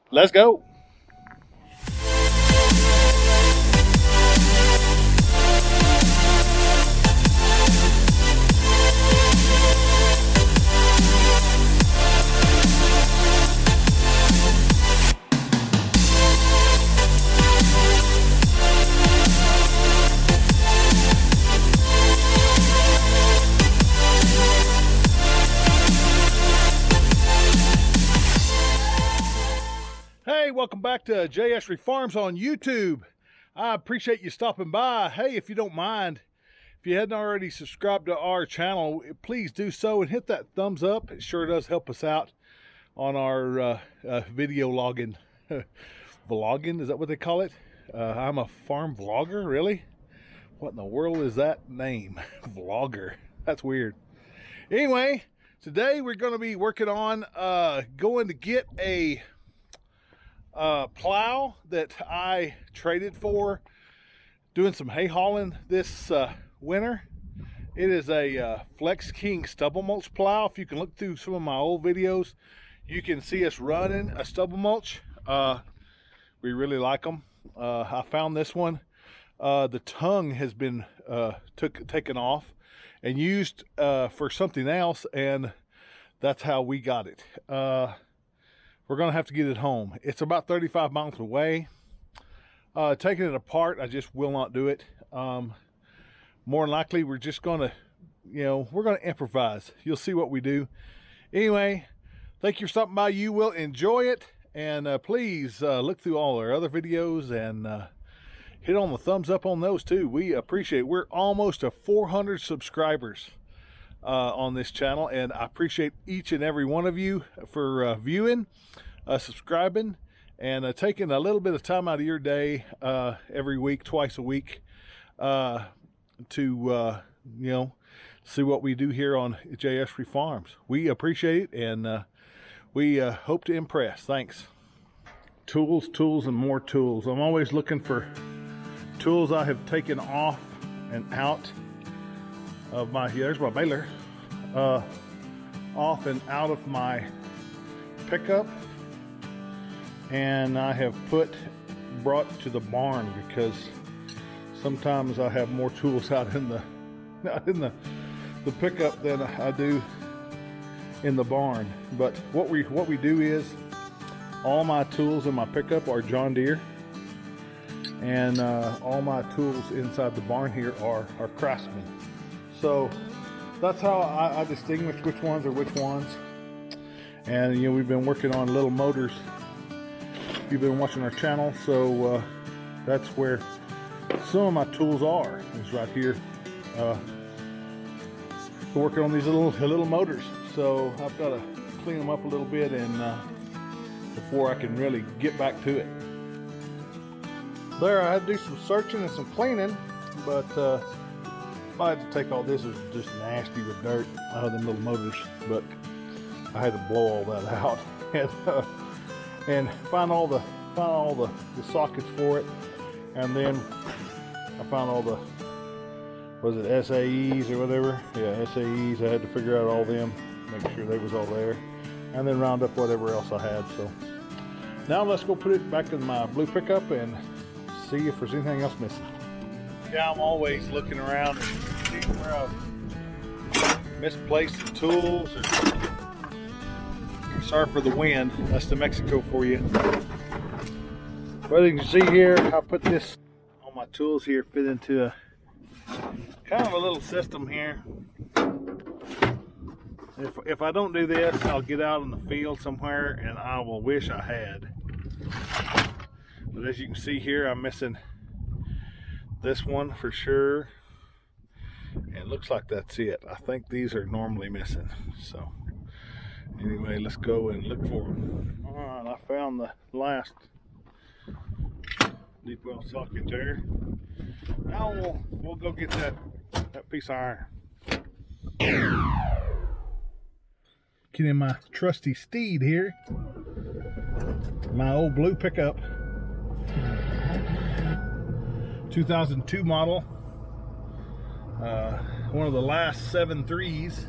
Let's go. Hey, welcome back to JS Farms on YouTube. I appreciate you stopping by. Hey, if you don't mind, if you hadn't already subscribed to our channel, please do so and hit that thumbs up. It sure does help us out on our video logging. Vlogging, is that what they call it? I'm a farm vlogger, really? What in the world is that name? Vlogger. That's weird. Anyway, today we're going to be working on going to get a plow that I traded for doing some hay hauling this winter. It is a Flex King stubble mulch plow. If you can look through some of my old videos, you can see us running a stubble mulch. We really like them. I found this one. The tongue has been taken off and used for something else, and that's how we got it. We're going to have to get it home. It's about 35 miles away. Taking it apart, I just will not do it. More than likely, we're just going to, we're going to improvise. You'll see what we do. Anyway, thank you for stopping by. You will enjoy it. And please look through all our other videos and hit on the thumbs up on those too. We appreciate it. We're almost to 400 subscribers on this channel, and I appreciate each and every one of you for viewing, subscribing, and taking a little bit of time out of your day every week, twice a week, to see what we do here on JS Farms. We appreciate it, and we hope to impress. Thanks. Tools, and more tools. I'm always looking for tools I have taken off and out of my, there's my baler, off and out of my pickup, and I have brought to the barn, because sometimes I have more tools out in the pickup than I do in the barn. But what we do is, all my tools in my pickup are John Deere, and all my tools inside the barn here are Craftsman. So that's how I distinguish which ones are which ones. And we've been working on little motors. You've been watching our channel, so that's where some of my tools are, is right here. We're working on these little motors, so I've got to clean them up a little bit, and before I can really get back to it. There, I had to do some searching and some cleaning, but I had to take all this. It was just nasty with dirt out of them little motors, but I had to blow all that out and find all the sockets for it, and then I found all the, was it SAEs or whatever? Yeah, SAEs. I had to figure out all them, make sure they was all there, and then round up whatever else I had. So now let's go put it back in my blue pickup and see if there's anything else missing. Yeah, I'm always looking around and seeing where I've misplaced the tools. Sorry for the wind. That's New Mexico for you. But you can see here, I put this on my tools here, fit into a kind of a little system here. If I don't do this, I'll get out in the field somewhere and I will wish I had. But as you can see here, I'm missing this one for sure, and it looks like that's it. I think these are normally missing. So anyway, let's go and look for them. All right, I found the last deep well socket there. Now we'll go get that piece of iron. Get in my trusty steed here, my old blue pickup, 2002 model, one of the last 7.3s,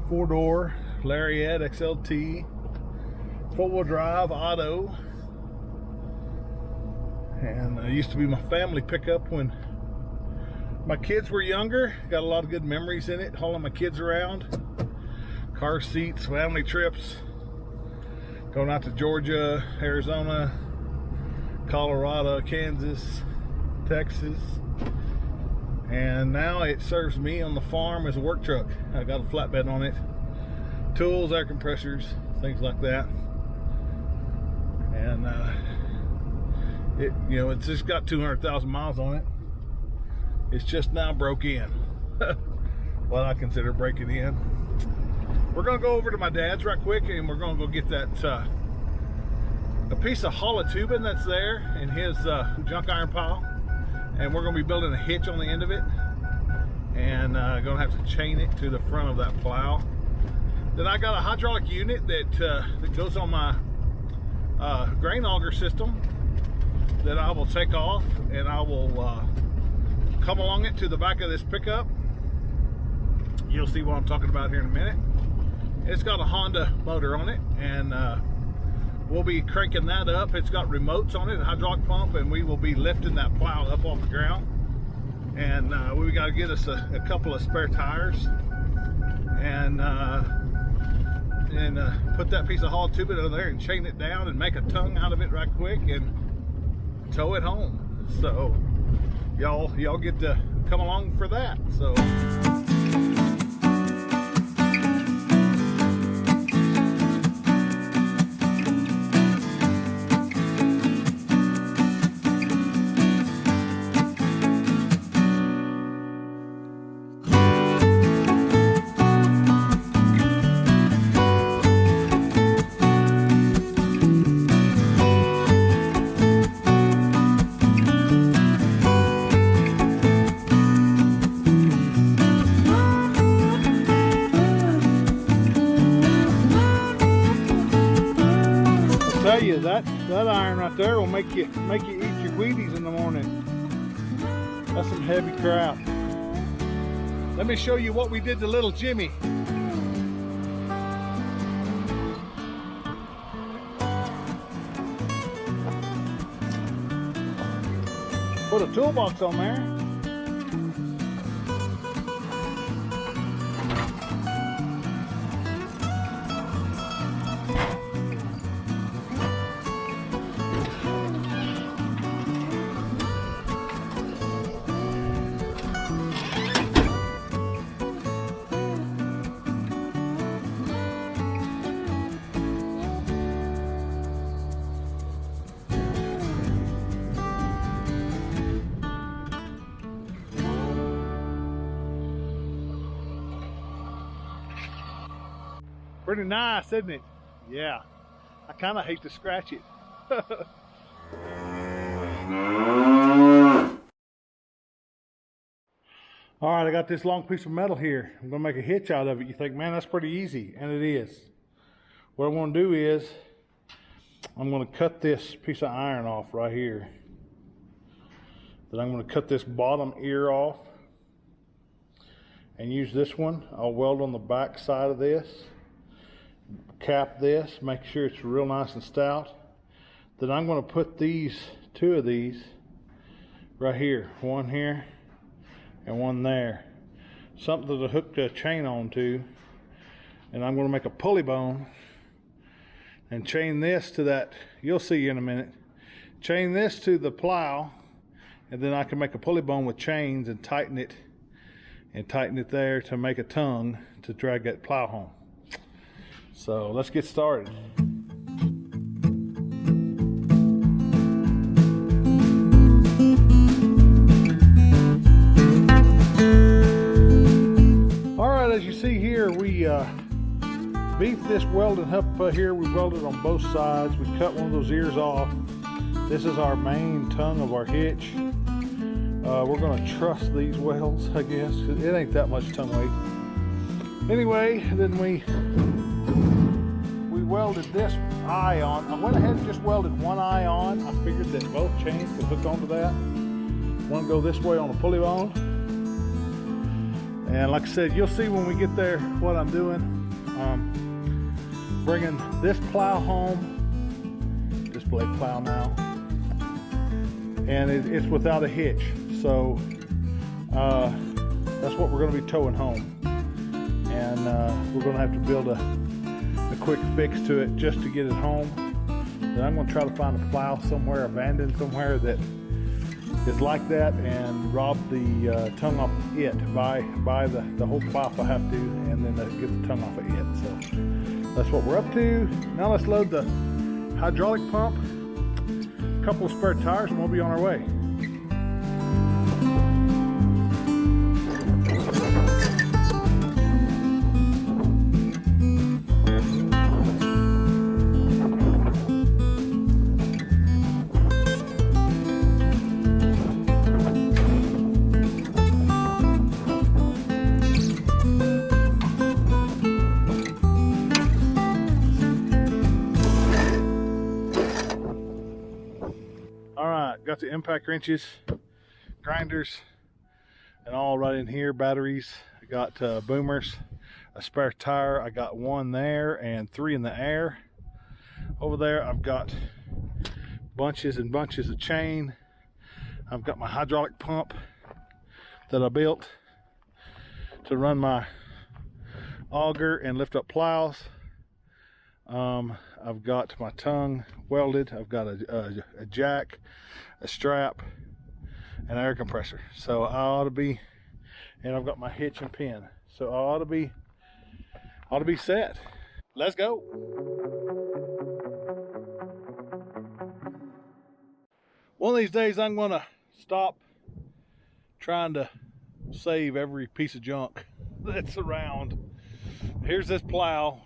4-door Lariat XLT, 4-wheel drive auto, and it used to be my family pickup when my kids were younger. Got a lot of good memories in it, hauling my kids around, car seats, family trips, going out to Georgia, Arizona, Colorado, Kansas, Texas. And now it serves me on the farm as a work truck. I got a flatbed on it, tools, air compressors, things like that. And it's just got 200,000 miles on it. It's just now broke in. What I consider breaking in. We're gonna go over to my dad's right quick, and we're gonna go get that a piece of hollow tubing that's there in his junk iron pile, and we're gonna be building a hitch on the end of it, and gonna have to chain it to the front of that plow. Then I got a hydraulic unit that goes on my grain auger system that I will take off, and I will come along it to the back of this pickup. You'll see what I'm talking about here in a minute. It's got a Honda motor on it, and we'll be cranking that up. It's got remotes on it, a hydraulic pump, and we will be lifting that plow up off the ground. And we got to get us a couple of spare tires, and put that piece of hollow tubing over there and chain it down and make a tongue out of it right quick and tow it home. So y'all get to come along for that. So you, that iron right there will make you eat your Wheaties in the morning. That's some heavy crap. Let me show you what we did to little Jimmy. Put a toolbox on there. Pretty nice, isn't it? Yeah. I kind of hate to scratch it. All right, I got this long piece of metal here. I'm gonna make a hitch out of it. You think, man, that's pretty easy, and it is. What I'm gonna do is, I'm gonna cut this piece of iron off right here. Then I'm gonna cut this bottom ear off and use this one. I'll weld on the back side of this. Cap this, make sure it's real nice and stout. Then I'm going to put two of these right here, one here and one there, something to hook the chain onto, and I'm going to make a pulley bone and chain this to that. You'll see in a minute. Chain this to the plow, and then I can make a pulley bone with chains and tighten it there to make a tongue to drag that plow home. So let's get started. All right, as you see here, we beefed this welding up here. We welded on both sides. We cut one of those ears off. This is our main tongue of our hitch. We're going to truss these welds, I guess. It ain't that much tongue weight. Anyway, then we welded this eye on. I went ahead and just welded one eye on. I figured that both chains could hook onto that. One go this way on a pulley bone. And like I said, you'll see when we get there what I'm doing. bringing this plow home, display plow now, and it's without a hitch, so that's what we're going to be towing home, and we're going to have to build a quick fix to it just to get it home. Then I'm going to try to find a plow somewhere abandoned somewhere that is like that, and rob the tongue off it, buy the whole plow if I have to, and then get the tongue off of it. So that's what we're up to. Now let's load the hydraulic pump, a couple of spare tires, and we'll be on our way. Got the impact wrenches, grinders, and all right in here. Batteries. I got boomers, a spare tire. I got one there and 3 in the air. Over there I've got bunches and bunches of chain. I've got my hydraulic pump that I built to run my auger and lift up plows. I've got my tongue welded. I've got a jack, a strap, an air compressor. So I ought to be, and I've got my hitch and pin. So I ought to be set. Let's go. One of these days I'm gonna stop trying to save every piece of junk that's around. Here's this plow.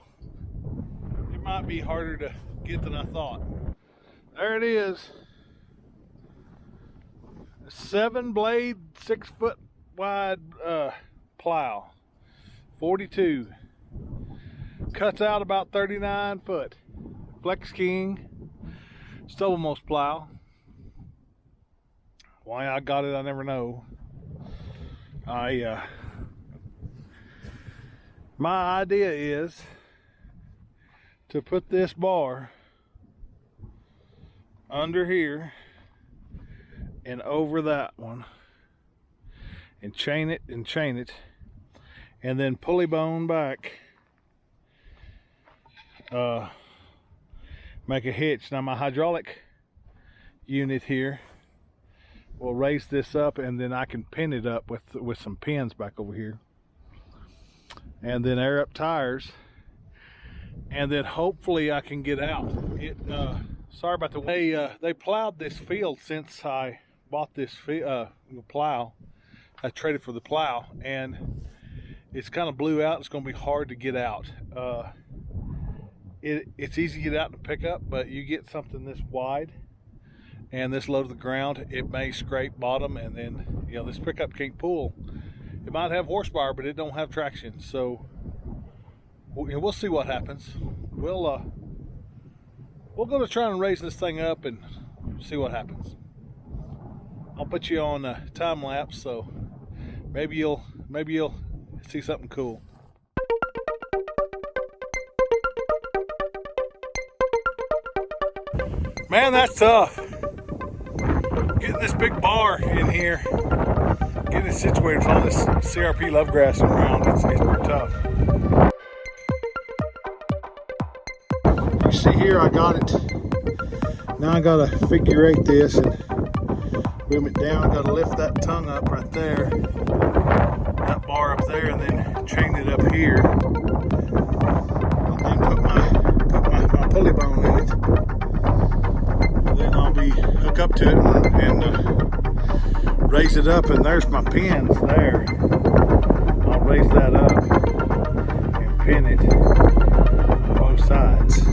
It might be harder to get than I thought. There it is. A 7-blade, 6-foot wide plow. 42. Cuts out about 39 foot. Flex King. Stubble most plow. Why I got it, I never know. My idea is to put this bar under here and over that one, and chain it, and then pulley bone back, make a hitch. Now my hydraulic unit here will raise this up, and then I can pin it up with some pins back over here, and then air up tires, and then hopefully I can get out. Sorry about the way they plowed this field since I bought this plow. I traded for the plow, and it's kind of blew out. It's going to be hard to get out. It's easy to get out and pick up, but you get something this wide and this low to the ground, it may scrape bottom, and then this pickup can't pull. It might have horsepower, but it don't have traction. So we'll see what happens. We'll go to try and raise this thing up and see what happens. I'll put you on a time lapse, so maybe you'll see something cool. Man, that's tough. Getting this big bar in here, getting it situated with all this CRP love grass around, it's pretty tough. You see here, I got it. Now I gotta figure eight this and boom it down. I gotta lift that tongue up right there, that bar up there, and then chain it up here, and then put my pulley bone in it. Then I'll hook up to it and raise it up, and there's my pins there. I'll raise that up and pin it on both sides.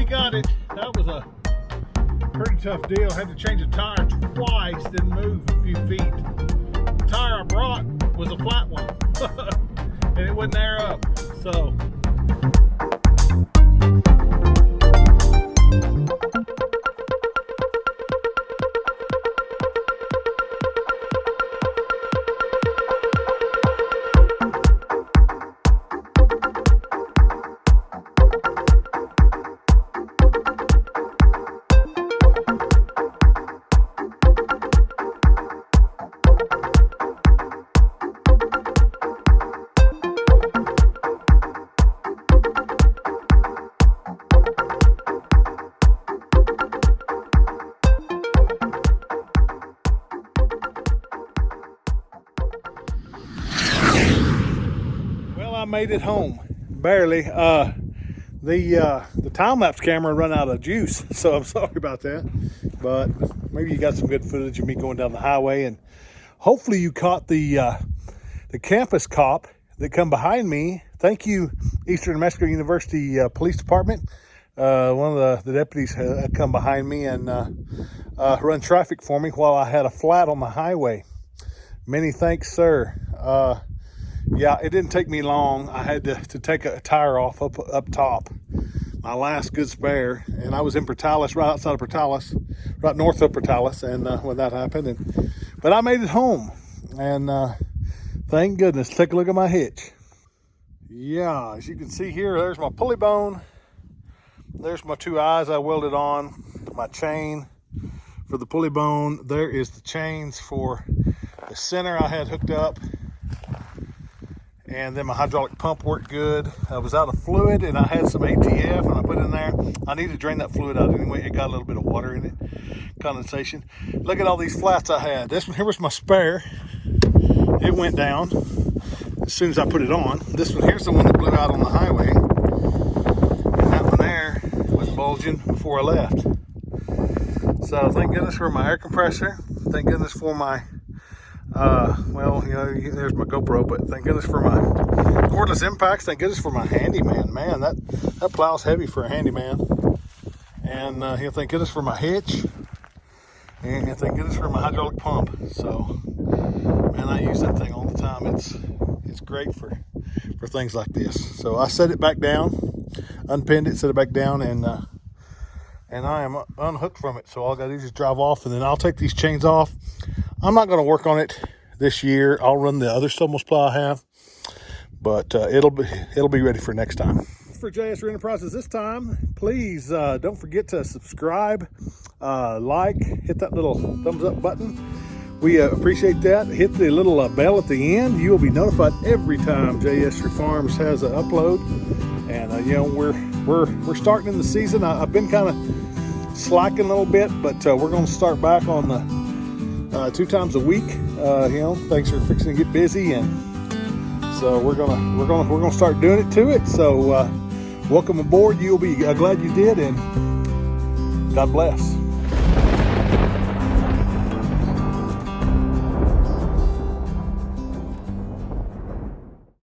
got it. That was a pretty tough deal. Had to change a tire twice, didn't move a few feet. The tire I brought was a flat one, and it wouldn't air up. So. I made it home, barely. The time-lapse camera run out of juice, so I'm sorry about that. But maybe you got some good footage of me going down the highway, and hopefully you caught the campus cop that come behind me. Thank you, Eastern New Mexico University Police Department. One of the deputies had come behind me and run traffic for me while I had a flat on the highway. Many thanks, sir. Yeah, it didn't take me long. I had to take a tire off up top, my last good spare, and I was in Portales, right outside of Portales, right north of Portales, and when that happened. But I made it home, and thank goodness. Take a look at my hitch. Yeah, as you can see here, there's my pulley bone. There's my two eyes I welded on, my chain for the pulley bone. There is the chains for the center I had hooked up. And then my hydraulic pump worked good. I was out of fluid and I had some ATF and I put it in there. I need to drain that fluid out anyway. It got a little bit of water in it, condensation. Look at all these flats I had. This one here was my spare. It went down as soon as I put it on. This one here's the one that blew out on the highway. And that one there was bulging before I left. So thank goodness for my air compressor. Thank goodness for my well, you know, there's my GoPro, but thank goodness for my cordless impacts. Thank goodness for my handyman. Man, that plow's heavy for a handyman. And thank goodness for my hitch. And thank goodness for my hydraulic pump. So, man, I use that thing all the time. It's great for things like this. So I set it back down, unpinned it, set it back down, and I am unhooked from it. So all I gotta do is just drive off, and then I'll take these chains off. I'm not going to work on it this year. I'll run the other Stubble plow I have, but it'll be ready for next time. For JS Enterprises this time, please don't forget to subscribe, like, hit that little thumbs up button. We appreciate that. Hit the little bell at the end. You will be notified every time JS Farms has an upload. And you know, we're starting in the season. I've been kind of slacking a little bit, but we're going to start back on the 2 times a week. You know, things are fixing to get busy, and so we're gonna start doing it to it. So welcome aboard. You'll be glad you did, and God bless.